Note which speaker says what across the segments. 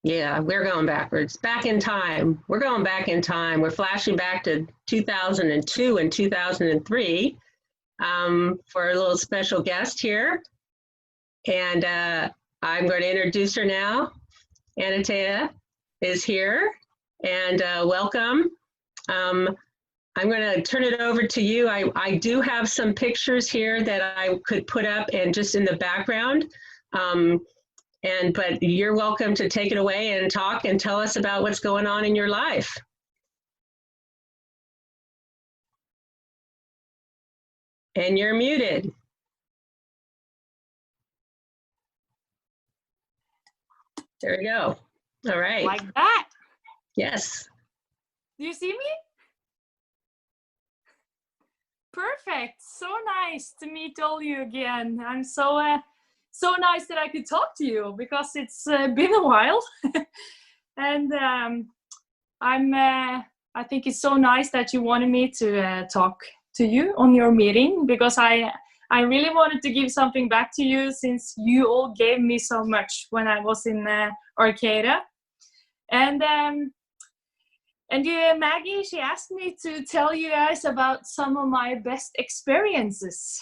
Speaker 1: Yeah, we're going backwards, back in time. We're going back in time. We're flashing back to 2002 and 2003 for a little special guest here. And I'm going to introduce her now. Ane Thea is here, and welcome. I'm going to turn it over to you. I do have some pictures here that I could put up and just in the background. But you're welcome to take it away and talk and tell us about what's going on in your life. And you're muted. There we go. All right.
Speaker 2: Like that?
Speaker 1: Yes.
Speaker 2: Do you see me? Perfect. So nice to meet all you again. I'm so nice that I could talk to you because it's been a while. And I think it's so nice that you wanted me to talk to you on your meeting, because I really wanted to give something back to you, since you all gave me so much when I was in Arcata. And Maggie, she asked me to tell you guys about some of my best experiences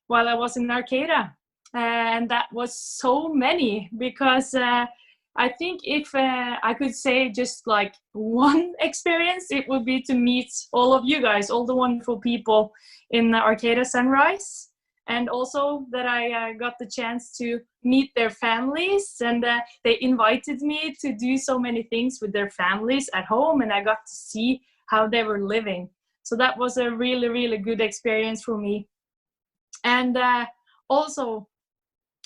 Speaker 2: while I was in Arcata. And that was so many, because I think if I could say just like one experience, it would be to meet all of you guys, all the wonderful people in Arcata Sunrise. And also that I got the chance to meet their families, and they invited me to do so many things with their families at home, and I got to see how they were living. So that was a really, really good experience for me. And also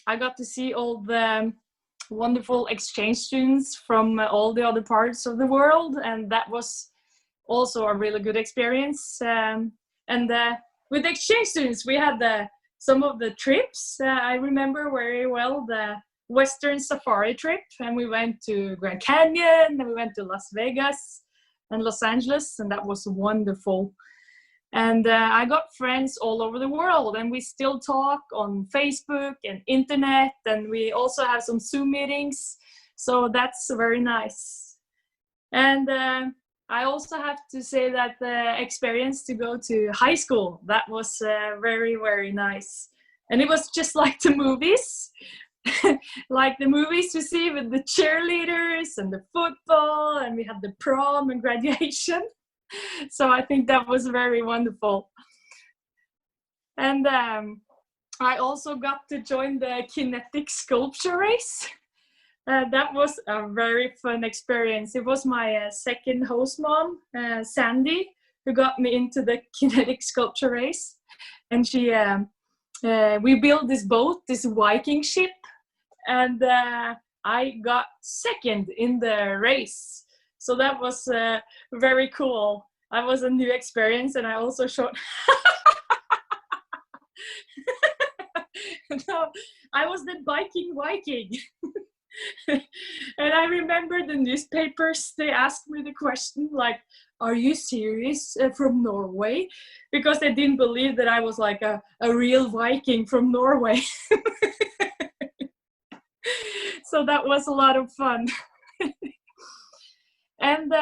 Speaker 2: I got to see all the wonderful exchange students from all the other parts of the world, and that was also a really good experience. With exchange students, we had some of the trips. I remember very well the Western Safari trip, and we went to Grand Canyon, and we went to Las Vegas and Los Angeles, and that was wonderful. And I got friends all over the world, and we still talk on Facebook and internet, and we also have some Zoom meetings, so that's very nice. And I also have to say that the experience to go to high school, that was very, very nice. And it was just like the movies, like the movies we see with the cheerleaders and the football, and we had the prom and graduation. So I think that was very wonderful. And I also got to join the Kinetic Sculpture Race. That was a very fun experience. It was my second host mom, Sandy, who got me into the Kinetic Sculpture Race. And we built this boat, this Viking ship, and I got second in the race. So that was very cool. That was a new experience, and I also showed... No, I was the Viking. And I remember the newspapers, they asked me the question like, are you serious, from Norway? Because they didn't believe that I was like a real Viking from Norway. So that was a lot of fun. And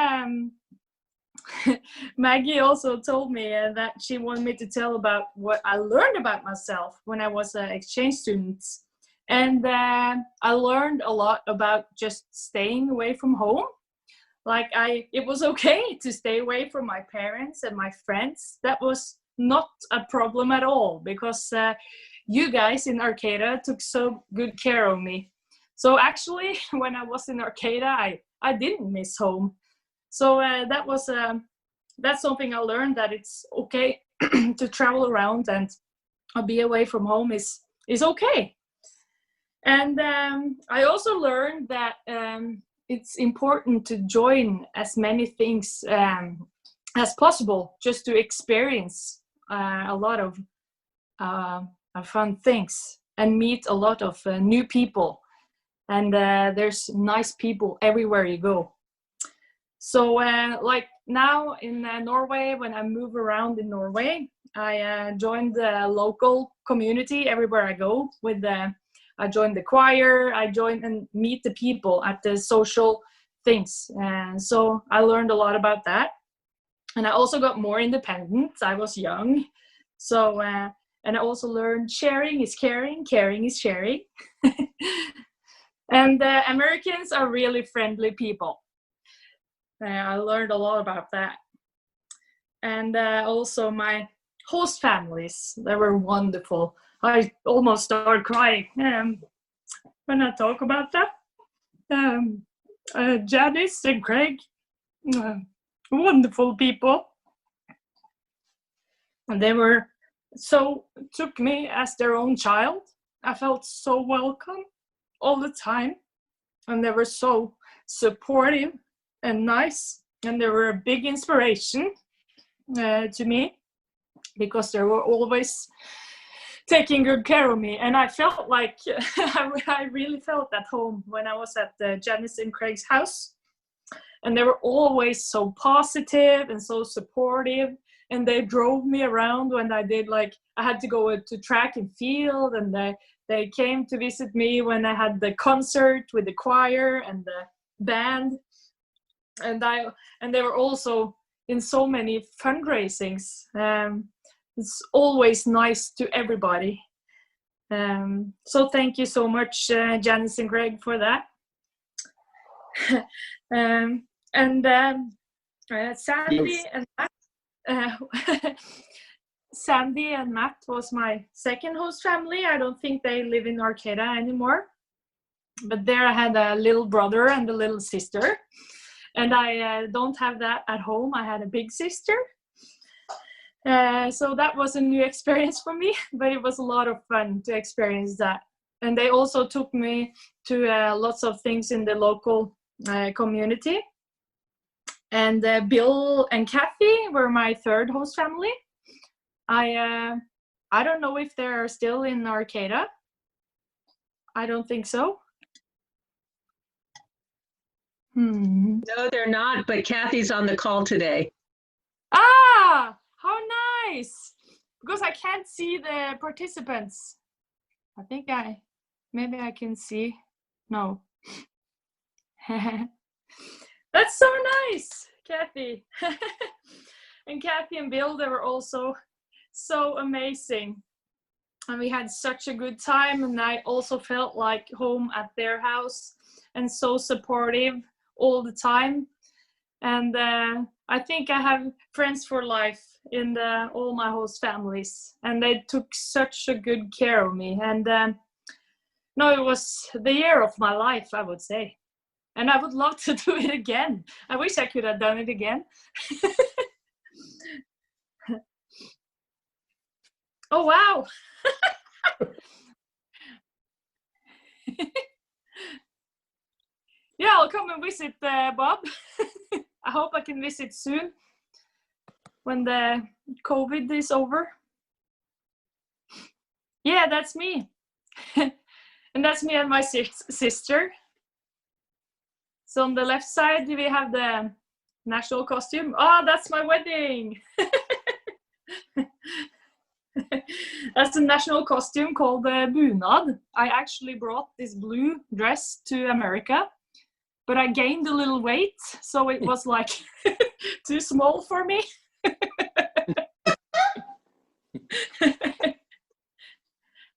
Speaker 2: Maggie also told me that she wanted me to tell about what I learned about myself when I was an exchange student. And I learned a lot about just staying away from home. Like it was okay to stay away from my parents and my friends. That was not a problem at all, because you guys in Arcata took so good care of me. So actually, when I was in Arcata, I didn't miss home. So that's something I learned, that it's okay to travel around and be away from home is okay. And I also learned that it's important to join as many things as possible, just to experience a lot of fun things and meet a lot of new people. And there's nice people everywhere you go. So like now in Norway, when I move around in Norway, I joined the local community everywhere I go with I joined the choir. I joined and meet the people at the social things. And so I learned a lot about that. And I also got more independent. I was young. So, and I also learned sharing is caring, caring is sharing. And Americans are really friendly people. I learned a lot about that. And also my host families, they were wonderful. I almost started crying when I talk about that. Janice and Craig, wonderful people. And they were took me as their own child. I felt so welcome all the time. And they were so supportive and nice. And they were a big inspiration to me, because they were always taking good care of me. And I felt like I really felt at home when I was at Janice and Craig's house. And they were always so positive and so supportive. And they drove me around when I did, like, I had to go to track and field. And they came to visit me when I had the concert with the choir and the band. And they were also in so many fundraisings. It's always nice to everybody. So thank you so much, Janice and Craig, for that. Sandy and Matt, Sandy and Matt was my second host family. I don't think they live in Arcata anymore, but there I had a little brother and a little sister. And I don't have that at home. I had a big sister. So that was a new experience for me, but it was a lot of fun to experience that. And they also took me to lots of things in the local community. And Bill and Kathy were my third host family. I don't know if they're still in Arcata. I don't think so.
Speaker 1: No, they're not, but Kathy's on the call today.
Speaker 2: Ah, how nice. Because I can't see the participants. I think maybe I can see. No. That's so nice, Kathy. And Kathy and Bill, they were also so amazing. And we had such a good time. And I also felt like home at their house, and so supportive all the time. And I think I have friends for life in all my host families, and they took such a good care of me. And no, it was the year of my life, I would say. And I would love to do it again. I wish I could have done it again. Oh, wow. Yeah, I'll come and visit Bob. I hope I can visit soon when the COVID is over. Yeah, that's me. And that's me and my sister. So on the left side, we have the national costume. Oh, that's my wedding. That's a national costume called bunad. I actually brought this blue dress to America, but I gained a little weight, so it was like too small for me.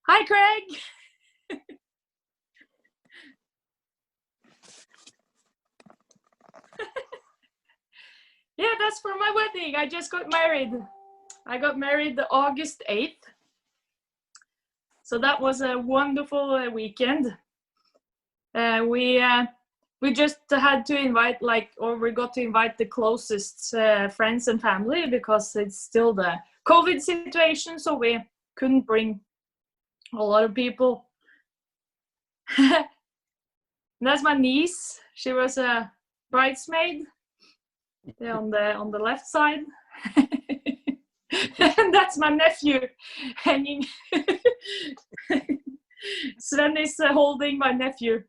Speaker 2: Hi, Craig. Yeah, that's for my wedding. I just got married. I got married August 8th. So that was a wonderful weekend. We just had to invite, we got to invite the closest friends and family, because it's still the COVID situation, so we couldn't bring a lot of people. That's my niece. She was a bridesmaid on the left side. And that's my nephew hanging. Sven is holding my nephew.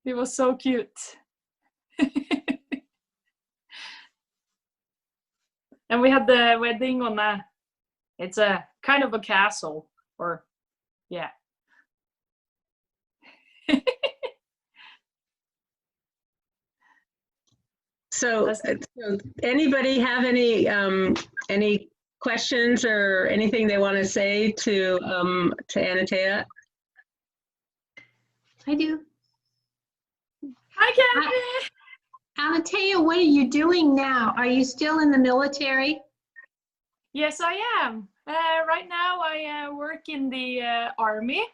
Speaker 2: He was so cute. And we had the wedding on it's a kind of a castle, or yeah.
Speaker 1: So, anybody have any questions or anything they want to say to Ane Thea?
Speaker 3: I do.
Speaker 2: Hi, Kathy.
Speaker 3: Ane Thea, what are you doing now? Are you still in the military?
Speaker 2: Yes, I am. Right now, I work in the Army,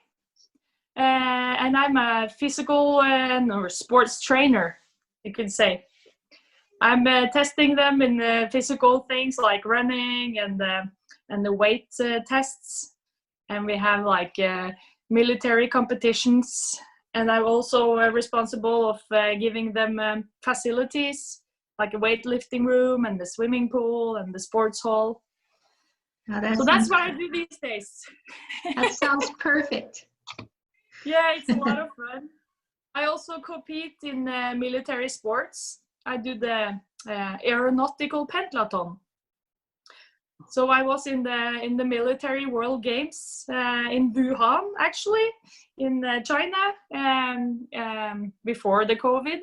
Speaker 2: and I'm a physical or sports trainer, you could say. I'm testing them in physical things like running and the weight tests, and we have like military competitions. And I'm also responsible of giving them facilities like a weightlifting room and the swimming pool and the sports hall.
Speaker 3: Oh,
Speaker 2: So that's what I do these days.
Speaker 3: That sounds perfect.
Speaker 2: Yeah, it's a lot of fun. I also compete in military sports. I do the aeronautical pentathlon. So I was in the military World Games in Wuhan, actually, in China, before the COVID.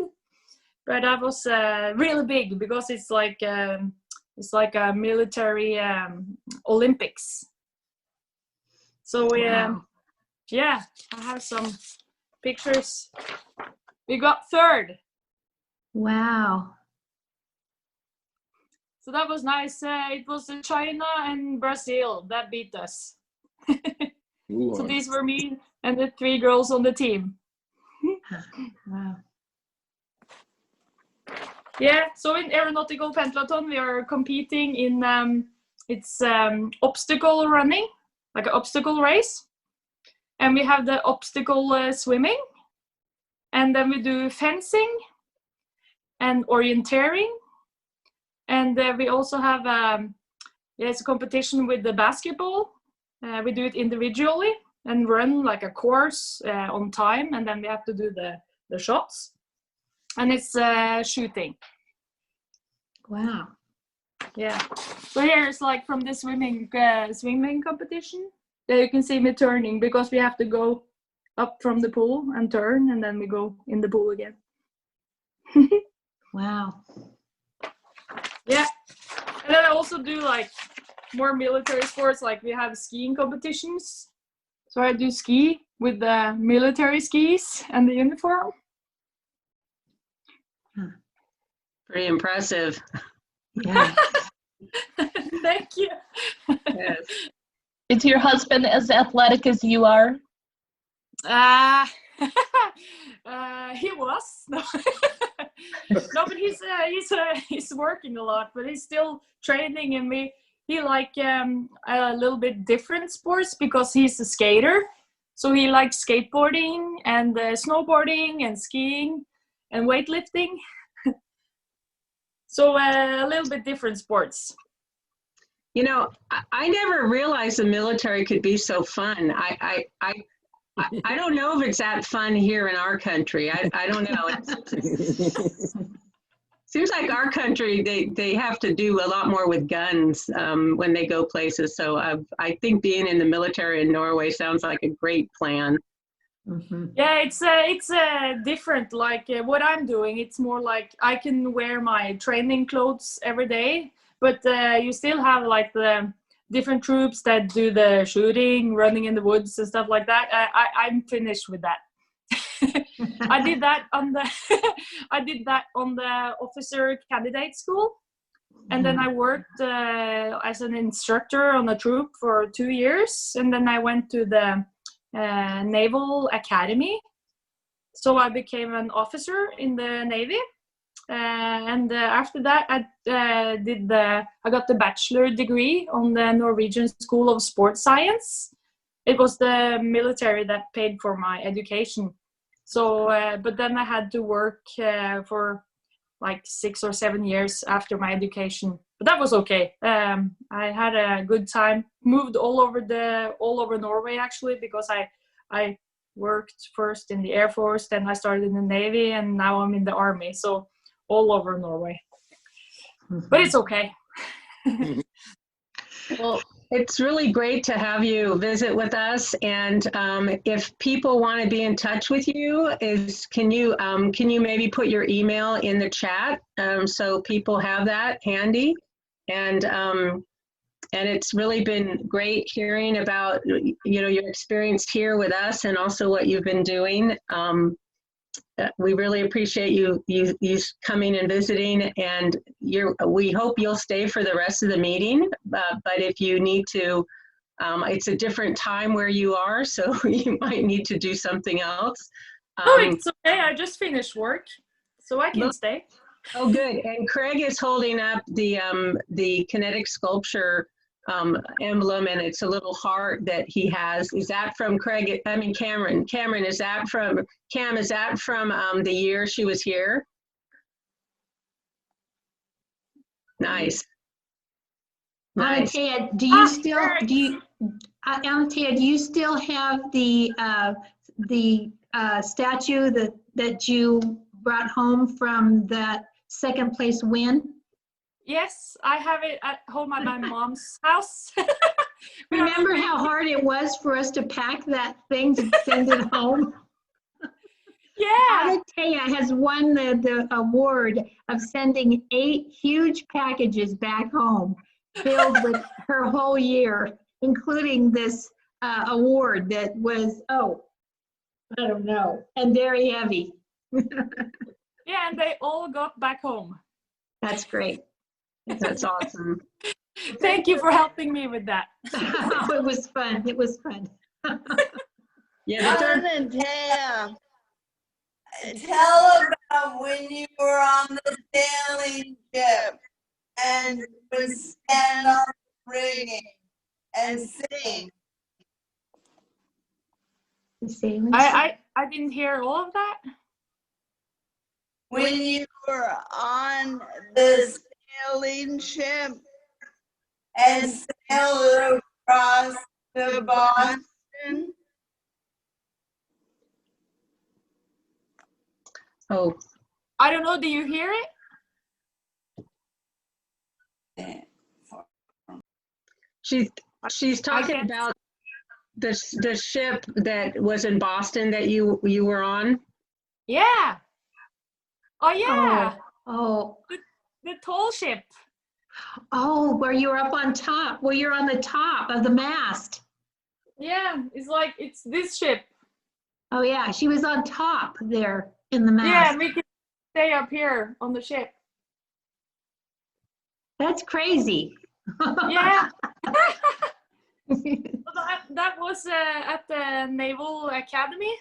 Speaker 2: But that was really big because it's like a military Olympics. So
Speaker 3: Wow.
Speaker 2: yeah, I have some pictures. We got third.
Speaker 3: Wow.
Speaker 2: So that was nice. It was China and Brazil that beat us. So these were me and the 3 girls on the team.
Speaker 3: Wow.
Speaker 2: Yeah, so in aeronautical pentathlon, we are competing in it's obstacle running, like an obstacle race. And we have the obstacle swimming. And then we do fencing and orienteering. And we also have it's a competition with the basketball. We do it individually and run like a course on time, and then we have to do the shots. And it's shooting.
Speaker 3: Wow.
Speaker 2: Yeah. So here's like from the swimming competition. There you can see me turning because we have to go up from the pool and turn, and then we go in the pool again.
Speaker 3: Wow.
Speaker 2: Yeah. And then I also do like more military sports, like we have skiing competitions. So I do ski with the military skis and the uniform.
Speaker 1: Pretty impressive.
Speaker 3: Yeah.
Speaker 2: Thank you.
Speaker 1: Yes.
Speaker 4: Is your husband as athletic as you are?
Speaker 2: He was. No. No, but he's working a lot, but he's still training, and he like a little bit different sports because he's a skater. So he likes skateboarding and snowboarding and skiing and weightlifting. So a little bit different sports.
Speaker 1: You know, I never realized the military could be so fun. I don't know if it's that fun here in our country. I don't know. Seems like our country, they have to do a lot more with guns when they go places. So I think being in the military in Norway sounds like a great plan.
Speaker 3: Mm-hmm.
Speaker 2: Yeah, it's different. Like what I'm doing, it's more like I can wear my training clothes every day, but you still have like the different troops that do the shooting, running in the woods and stuff like that. I'm finished with that. I did that on the officer candidate school, and then I worked as an instructor on a troop for 2 years, and then I went to the Naval Academy. So I became an officer in the Navy, and after that I got the bachelor degree on the Norwegian School of Sports Science. It was the military that paid for my education. So, but then I had to work for like 6 or 7 years after my education. But that was okay. I had a good time. Moved all over Norway actually, because I worked first in the Air Force, then I started in the Navy, and now I'm in the Army. So all over Norway. But it's okay.
Speaker 4: Well,
Speaker 1: It's really great to have you visit with us. And if people want to be in touch with you, can you maybe put your email in the chat so people have that handy? And it's really been great hearing about your experience here with us and also what you've been doing. We really appreciate you coming and visiting, and we hope you'll stay for the rest of the meeting. But if you need to, it's a different time where you are, so you might need to do something else.
Speaker 2: Oh, it's okay. I just finished work, so I can stay.
Speaker 1: Oh, good. And Craig is holding up the Kinetic Sculpture emblem, and it's a little heart that he has. Is that from Craig? I mean, Cameron. Cameron, is that from Cam? Is that from the year she was here? Nice.
Speaker 3: Ane Thea, do you still have the statue that you brought home from that second place win?
Speaker 2: Yes, I have it at home at my mom's house.
Speaker 3: Remember how hard it was for us to pack that thing to send it home?
Speaker 2: Yeah.
Speaker 3: Ane Thea has won the award of sending 8 huge packages back home filled with her whole year, including this award that was, I don't know, and very heavy.
Speaker 2: Yeah, and they all got back home.
Speaker 3: That's great.
Speaker 1: That's awesome.
Speaker 2: Thank you for helping me with that.
Speaker 3: Oh, it was fun. It was fun.
Speaker 1: Yeah,
Speaker 5: Ane Thea, tell about when you were on the sailing ship and would stand on the rigging and sing.
Speaker 2: I didn't hear all of that.
Speaker 5: When you were on the sailing ship and sailed across to Boston.
Speaker 1: Oh,
Speaker 2: I don't know. Do you hear it?
Speaker 1: she's talking about the ship that was in Boston that you were on.
Speaker 2: Yeah. Oh yeah.
Speaker 3: Oh.
Speaker 2: The tall ship.
Speaker 3: Oh, where you were up on top, where you're on the top of the mast.
Speaker 2: Yeah, it's this ship.
Speaker 3: Oh yeah, she was on top there in the mast.
Speaker 2: Yeah, and we can stay up here on the ship.
Speaker 3: That's crazy.
Speaker 2: Yeah. That was at the Naval Academy,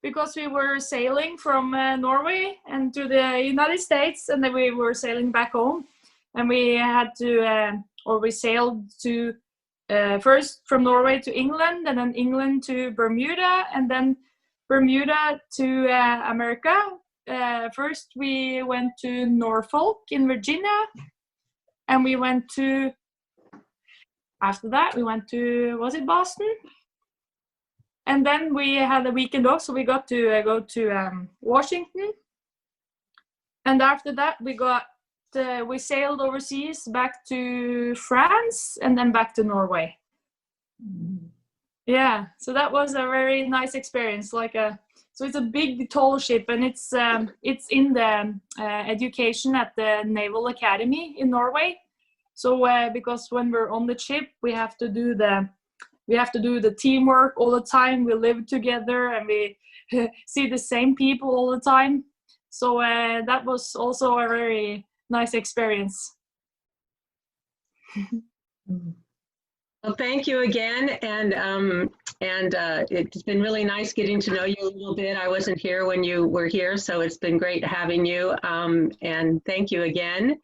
Speaker 2: because we were sailing from Norway and to the United States, and then we were sailing back home, and we had to, we sailed to first from Norway to England, and then England to Bermuda, and then Bermuda to America. First we went to Norfolk in Virginia, and we went to, after that we went to, was it Boston? And then we had a weekend off, so we got to go to Washington. And after that, we sailed overseas back to France and then back to Norway. Yeah, so that was a very nice experience. So it's a big, tall ship, and it's in the education at the Naval Academy in Norway. So because when we're on the ship, we have to do the teamwork all the time. We live together and we see the same people all the time. So that was also a very nice experience.
Speaker 1: Well, thank you again, and it's been really nice getting to know you a little bit. I wasn't here when you were here, so it's been great having you, and thank you again.